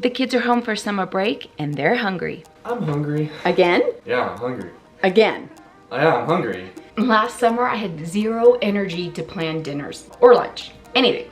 The kids are home for summer break and they're hungry. I'm hungry. Again? Yeah, I'm hungry. Again. Yeah, I'm hungry. Last summer I had zero energy to plan dinners or lunch, anything.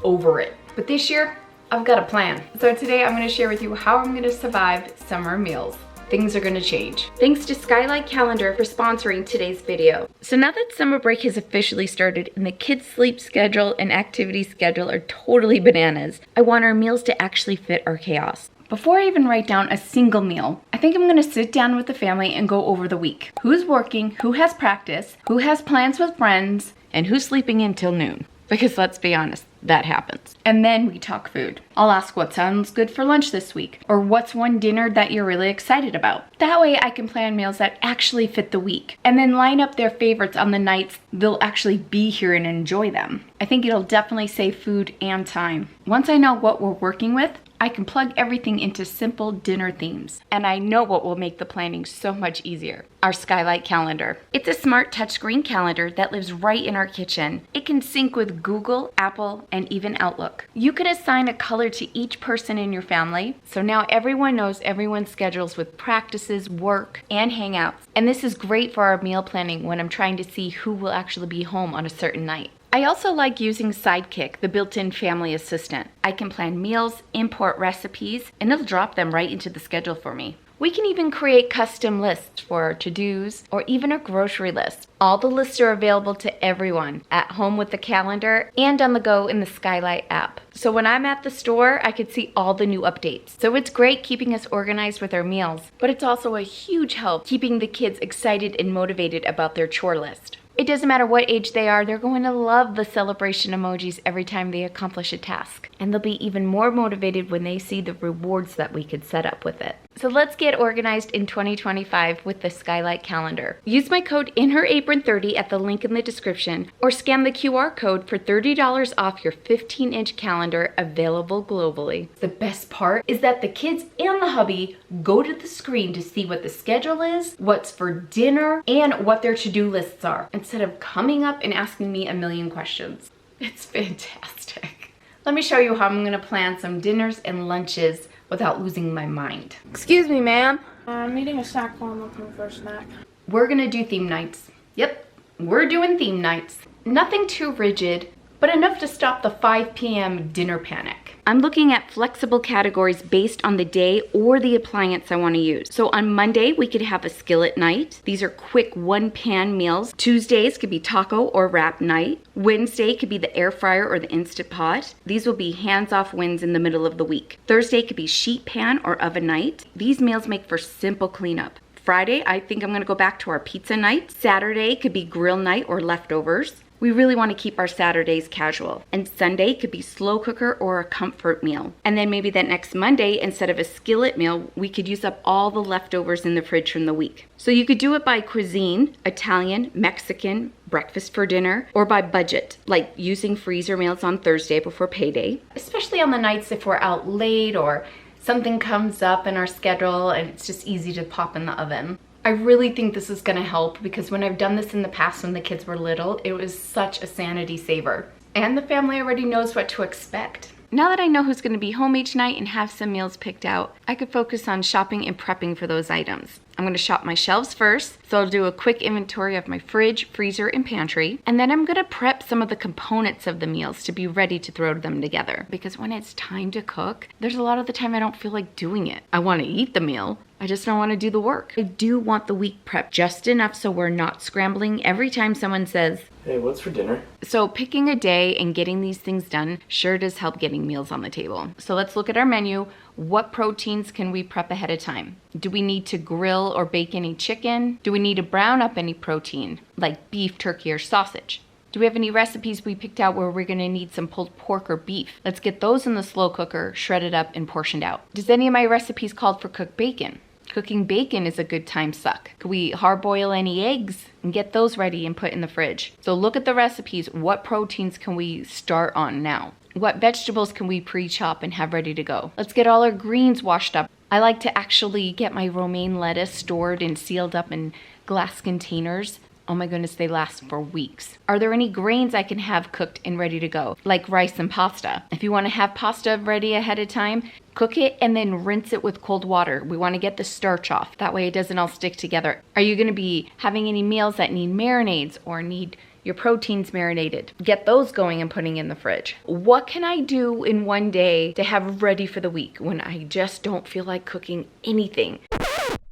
Over it. But this year, I've got a plan. So today I'm gonna share with you how I'm gonna survive summer meals. Things are gonna change. Thanks to Skylight Calendar for sponsoring today's video. So now that summer break has officially started and the kids' sleep schedule and activity schedule are totally bananas, I want our meals to actually fit our chaos. Before I even write down a single meal, I think I'm gonna sit down with the family and go over the week. Who's working, who has practice, who has plans with friends, and who's sleeping in till noon. Because let's be honest, that happens. And then we talk food. I'll ask what sounds good for lunch this week, or what's one dinner that you're really excited about. That way I can plan meals that actually fit the week, and then line up their favorites on the nights they'll actually be here and enjoy them. I think it'll definitely save food and time. Once I know what we're working with, I can plug everything into simple dinner themes. And I know what will make the planning so much easier. Our Skylight Calendar. It's a smart touchscreen calendar that lives right in our kitchen. It can sync with Google, Apple, and even Outlook. You can assign a color to each person in your family, so now everyone knows everyone's schedules with practices, work, and hangouts. And this is great for our meal planning when I'm trying to see who will actually be home on a certain night. I also like using Sidekick, the built-in family assistant. I can plan meals, import recipes, and it'll drop them right into the schedule for me. We can even create custom lists for our to-dos or even a grocery list. All the lists are available to everyone at home with the calendar and on the go in the Skylight app. So when I'm at the store, I can see all the new updates. So it's great keeping us organized with our meals, but it's also a huge help keeping the kids excited and motivated about their chore list. It doesn't matter what age they are, they're going to love the celebration emojis every time they accomplish a task. And they'll be even more motivated when they see the rewards that we could set up with it. So let's get organized in 2025 with the Skylight Calendar. Use my code INHERAPRON30 at the link in the description, or scan the QR code for $30 off your 15-inch calendar available globally. The best part is that the kids and the hubby go to the screen to see what the schedule is, what's for dinner, and what their to-do lists are, instead of coming up and asking me a million questions. It's fantastic. Let me show you how I'm gonna plan some dinners and lunches without losing my mind. Excuse me, ma'am. I'm eating a snack while I'm looking for a snack. We're gonna do theme nights. Yep, we're doing theme nights. Nothing too rigid, but enough to stop the 5 p.m. dinner panic. I'm looking at flexible categories based on the day or the appliance I want to use. So on Monday, we could have a skillet night. These are quick one-pan meals. Tuesdays could be taco or wrap night. Wednesday could be the air fryer or the Instant Pot. These will be hands-off wins in the middle of the week. Thursday could be sheet pan or oven night. These meals make for simple cleanup. Friday, I think I'm gonna go back to our pizza night. Saturday could be grill night or leftovers. We really want to keep our Saturdays casual. And Sunday could be slow cooker or a comfort meal. And then maybe that next Monday, instead of a skillet meal, we could use up all the leftovers in the fridge from the week. So you could do it by cuisine, Italian, Mexican, breakfast for dinner, or by budget, like using freezer meals on Thursday before payday. Especially on the nights if we're out late or something comes up in our schedule and it's just easy to pop in the oven. I really think this is gonna help because when I've done this in the past when the kids were little, it was such a sanity saver. And the family already knows what to expect. Now that I know who's gonna be home each night and have some meals picked out, I could focus on shopping and prepping for those items. I'm gonna shop my shelves first, so I'll do a quick inventory of my fridge, freezer, and pantry. And then I'm gonna prep some of the components of the meals to be ready to throw them together. Because when it's time to cook, there's a lot of the time I don't feel like doing it. I wanna eat the meal, I just don't wanna do the work. I do want the week prep just enough so we're not scrambling every time someone says, Hey, what's for dinner? so picking a day and getting these things done sure does help getting meals on the table. So let's look at our menu. What proteins can we prep ahead of time? Do we need to grill or bake any chicken? Do we need to brown up any protein, like beef, turkey, or sausage? Do we have any recipes we picked out where we're gonna need some pulled pork or beef? Let's get those in the slow cooker, shredded up and portioned out. Does any of my recipes called for cooked bacon? Cooking bacon is a good time suck. Could we hard boil any eggs and get those ready and put in the fridge? So look at the recipes. What proteins can we start on now? What vegetables can we pre-chop and have ready to go? Let's get all our greens washed up. I like to actually get my romaine lettuce stored and sealed up in glass containers. Oh my goodness, they last for weeks. Are there any grains I can have cooked and ready to go? Like rice and pasta. If you want to have pasta ready ahead of time, cook it and then rinse it with cold water. We want to get the starch off. That way it doesn't all stick together. Are you going to be having any meals that need marinades or need your proteins marinated? Get those going and putting in the fridge. What can I do in one day to have ready for the week when I just don't feel like cooking anything?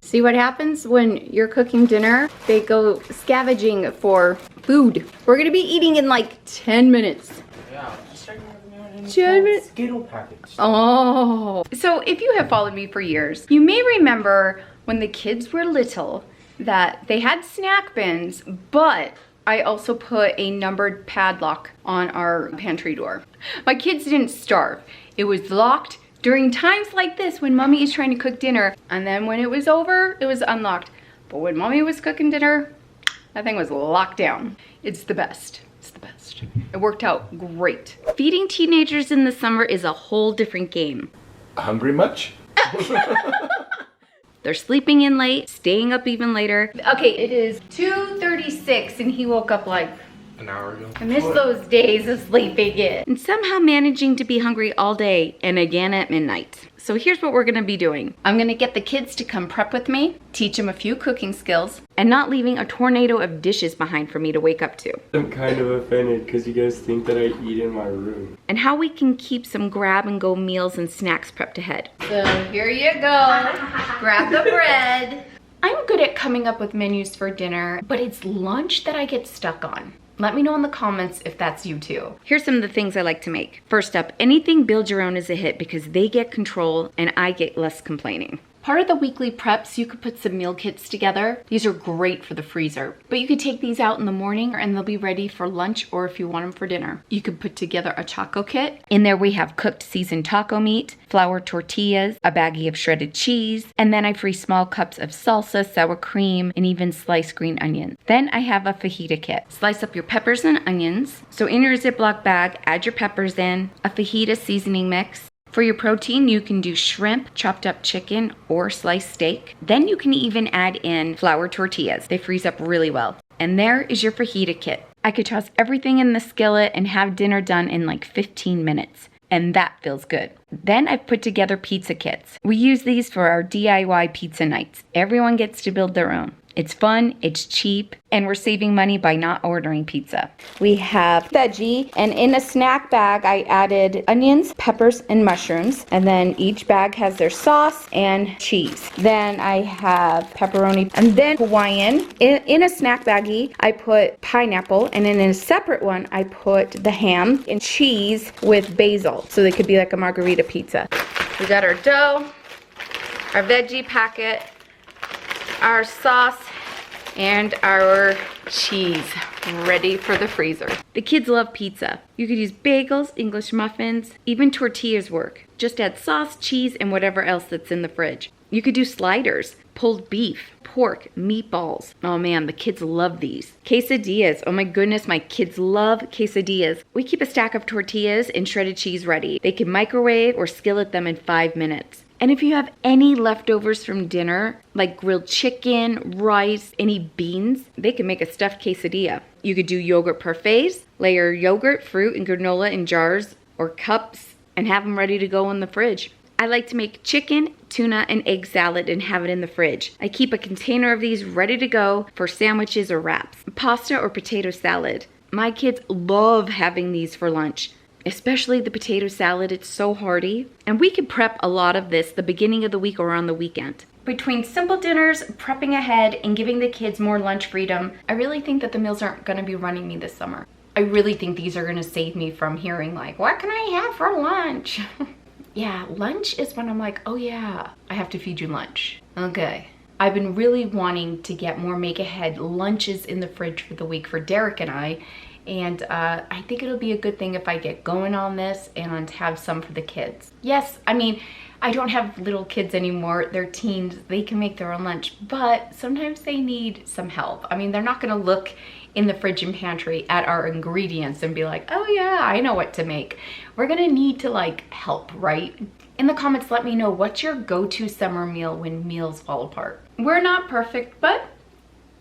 See what happens when you're cooking dinner? They go scavenging for food. We're gonna be eating in like 10 minutes. Yeah, just checking out 10 minutes? Skittle package. Oh. So if you have followed me for years, you may remember when the kids were little that they had snack bins, but I also put a numbered padlock on our pantry door. My kids didn't starve. It was locked during times like this when mommy is trying to cook dinner, and then when it was over, it was unlocked. But when mommy was cooking dinner, that thing was locked down. It's the best. It's the best. It worked out great. Feeding teenagers in the summer is a whole different game. Hungry much? They're sleeping in late, staying up even later. Okay, it is 2:36 and he woke up like An hour ago. I miss those days of sleeping in. And somehow managing to be hungry all day and again at midnight. So here's what we're gonna be doing. I'm gonna get the kids to come prep with me, teach them a few cooking skills, and not leaving a tornado of dishes behind for me to wake up to. I'm kind of offended because you guys think that I eat in my room. And how we can keep some grab and go meals and snacks prepped ahead. So here you go, grab the bread. I'm good at coming up with menus for dinner, but it's lunch that I get stuck on. Let me know in the comments if that's you too. Here's some of the things I like to make. First up, anything build your own is a hit because they get control and I get less complaining. Part of the weekly preps, you could put some meal kits together. These are great for the freezer, but you could take these out in the morning and they'll be ready for lunch or if you want them for dinner. You could put together a taco kit. In there we have cooked seasoned taco meat, flour tortillas, a baggie of shredded cheese, and then I freeze small cups of salsa, sour cream, and even sliced green onions. Then I have a fajita kit. Slice up your peppers and onions. So in your Ziploc bag, add your peppers in, a fajita seasoning mix. For your protein, you can do shrimp, chopped up chicken, or sliced steak. Then you can even add in flour tortillas. They freeze up really well. And there is your fajita kit. I could toss everything in the skillet and have dinner done in like 15 minutes. And that feels good. Then I've put together pizza kits. We use these for our DIY pizza nights. Everyone gets to build their own. It's fun, it's cheap, and we're saving money by not ordering pizza. We have veggie, and in a snack bag, I added onions, peppers, and mushrooms. And then each bag has their sauce and cheese. Then I have pepperoni, and then Hawaiian. In a snack baggie, I put pineapple, and in a separate one, I put the ham and cheese with basil. So they could be like a margarita pizza. We got our dough, our veggie packet, our sauce, and our cheese ready for the freezer. The kids love pizza. You could use bagels, English muffins, even tortillas work. Just add sauce, cheese, and whatever else that's in the fridge. You could do sliders, pulled beef, pork, meatballs. Oh man, the kids love these. Quesadillas. Oh my goodness, my kids love quesadillas. We keep a stack of tortillas and shredded cheese ready. They can microwave or skillet them in 5 minutes. And if you have any leftovers from dinner, like grilled chicken, rice, any beans, they can make a stuffed quesadilla. You could do yogurt parfaits, layer yogurt, fruit, and granola in jars or cups, and have them ready to go in the fridge. I like to make chicken, tuna, and egg salad and have it in the fridge. I keep a container of these ready to go for sandwiches or wraps. Pasta or potato salad. My kids love having these for lunch. Especially the potato salad, it's so hearty. And we can prep a lot of this the beginning of the week or on the weekend. Between simple dinners, prepping ahead, and giving the kids more lunch freedom, I really think that the meals aren't gonna be running me this summer. I really think these are gonna save me from hearing like, what can I have for lunch? Yeah, lunch is when I'm like, oh yeah, I have to feed you lunch. Okay. I've been really wanting to get more make ahead lunches in the fridge for the week for Derek and I. And I think it'll be a good thing if I get going on this and have some for the kids. Yes, I mean, I don't have little kids anymore. They're teens, they can make their own lunch, but sometimes they need some help. I mean, they're not gonna look in the fridge and pantry at our ingredients and be like, oh yeah, I know what to make. We're gonna need to like help, right? In the comments, let me know what's your go-to summer meal when meals fall apart. We're not perfect, but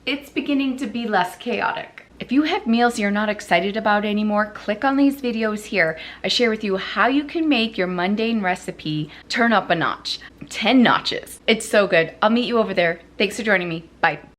it's beginning to be less chaotic. If you have meals you're not excited about anymore, click on these videos here. I share with you how you can make your mundane recipe turn up a notch. 10 notches. It's so good. I'll meet you over there. Thanks for joining me. Bye.